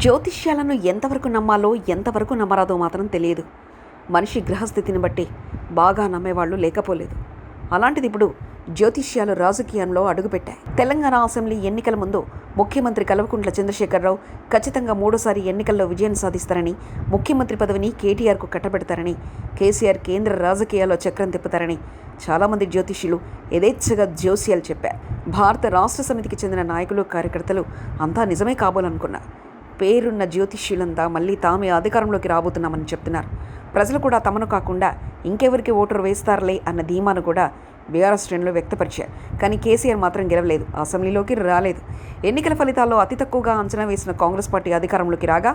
జ్యోతిష్యాలను ఎంతవరకు నమ్మాలో ఎంతవరకు నమ్మరాదో మాత్రం తెలియదు. మనిషి గ్రహస్థితిని బట్టి బాగా నమ్మేవాళ్ళు లేకపోలేదు. అలాంటిది ఇప్పుడు జ్యోతిష్యాలు రాజకీయంలో అడుగుపెట్టాయి. తెలంగాణ అసెంబ్లీ ఎన్నికల ముందు ముఖ్యమంత్రి కల్వకుంట్ల చంద్రశేఖరరావు ఖచ్చితంగా 3సారి ఎన్నికల్లో విజయం సాధిస్తారని, ముఖ్యమంత్రి పదవిని కేటీఆర్కు కట్టబెడతారని, కేసీఆర్ కేంద్ర రాజకీయాల్లో చక్రం తిప్పుతారని చాలామంది జ్యోతిష్యులు యథేచ్ఛగా జోస్యాలు చెప్పారు. భారత రాష్ట్ర సమితికి చెందిన నాయకులు, కార్యకర్తలు అంతా నిజమే కాబోలనుకున్నారు. పేరున్న జ్యోతిష్యులంతా మళ్ళీ తామే అధికారంలోకి రాబోతున్నామని చెప్తున్నారు. ప్రజలు కూడా తమను కాకుండా ఇంకెవరికి ఓటరు వేస్తారులే అన్న ధీమాను కూడా బీఆర్ఎస్ శ్రేణులు వ్యక్తపరిచారు. కానీ కేసీఆర్ మాత్రం గెలవలేదు, అసెంబ్లీలోకి రాలేదు. ఎన్నికల ఫలితాల్లో అతి తక్కువగా అంచనా వేసిన కాంగ్రెస్ పార్టీ అధికారంలోకి రాగా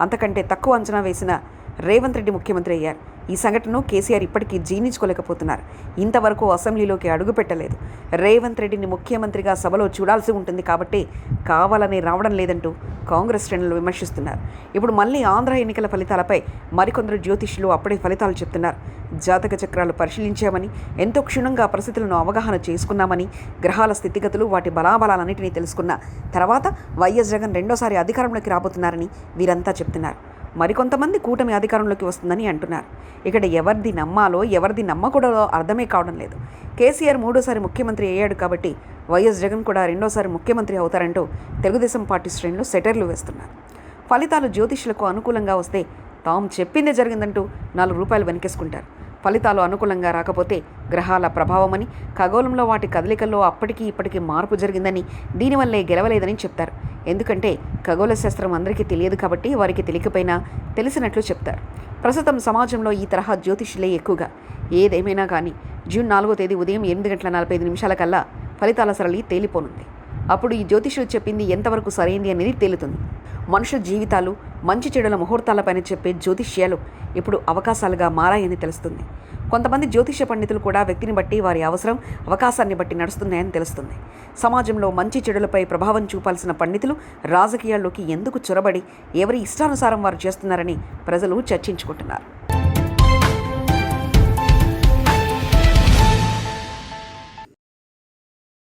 అంతకంటే తక్కువ అంచనా వేసిన రేవంత్ రెడ్డి ముఖ్యమంత్రి అయ్యారు. ఈ సంఘటనను కేసీఆర్ ఇప్పటికీ జీర్ణించుకోలేకపోతున్నారు. ఇంతవరకు అసెంబ్లీలోకి అడుగుపెట్టలేదు. రేవంత్ రెడ్డిని ముఖ్యమంత్రిగా సభలో చూడాల్సి ఉంటుంది కాబట్టి కావాలని రావడం లేదంటూ కాంగ్రెస్ శ్రేణులు విమర్శిస్తున్నారు. ఇప్పుడు మళ్ళీ ఆంధ్ర ఎన్నికల ఫలితాలపై మరికొందరు జ్యోతిష్యులు అప్పుడే ఫలితాలు చెప్తున్నారు. జాతక చక్రాలు పరిశీలించామని, ఎంతో క్షుణ్ణంగా పరిస్థితులను అవగాహన చేసుకున్నామని, గ్రహాల స్థితిగతులు, వాటి బలాబలాలన్నింటినీ తెలుసుకున్న తర్వాత వైఎస్ జగన్ రెండోసారి అధికారంలోకి రాబోతున్నారని వీరంతా చెప్తున్నారు. మరికొంతమంది కూటమి అధికారంలోకి వస్తుందని అంటున్నారు. ఇక్కడ ఎవరిది నమ్మాలో ఎవరిది నమ్మకూడదో అర్థమే కావడం లేదు. కేసీఆర్ 3సారి ముఖ్యమంత్రి అయ్యాడు కాబట్టి వైఎస్ జగన్ కూడా రెండోసారి ముఖ్యమంత్రి అవుతారంటూ తెలుగుదేశం పార్టీ శ్రేణులు సెటర్లు వేస్తున్నారు. ఫలితాలు జ్యోతిష్యులకు అనుకూలంగా వస్తే తాము చెప్పిందే జరిగిందంటూ ₹4 వెనకేసుకుంటారు. ఫలితాలు అనుకూలంగా రాకపోతే గ్రహాల ప్రభావమని, ఖగోళంలో వాటి కదలికల్లో అప్పటికీ ఇప్పటికీ మార్పు జరిగిందని, దీనివల్లే గెలవలేదని చెప్తారు. ఎందుకంటే ఖగోళ శాస్త్రం అందరికీ తెలియదు కాబట్టి వారికి తెలియకపోయినా తెలిసినట్లు చెప్తారు. ప్రస్తుతం సమాజంలో ఈ తరహా జ్యోతిష్యులే ఎక్కువగా. ఏదేమైనా కానీ జూన్ 4వ తేదీ ఉదయం 8:45 కల్లా ఫలితాల సరళి తేలిపోనుంది. అప్పుడు ఈ జ్యోతిష్యులు చెప్పింది ఎంతవరకు సరైంది అనేది తేలుతుంది. మనుషుల జీవితాలు, మంచి చెడుల ముహూర్తాలపైన చెప్పే జ్యోతిష్యాలు ఇప్పుడు అవకాశాలుగా మారాయని తెలుస్తుంది. కొంతమంది జ్యోతిష్య పండితులు కూడా వ్యక్తిని బట్టి, వారి అవసరం, అవకాశాన్ని బట్టి నడుస్తున్నాయని తెలుస్తుంది. సమాజంలో మంచి చెడులపై ప్రభావం చూపాల్సిన పండితులు రాజకీయాల్లోకి ఎందుకు చొరబడి ఎవరి ఇష్టానుసారం వారు చేస్తున్నారని ప్రజలు చర్చించుకుంటున్నారు.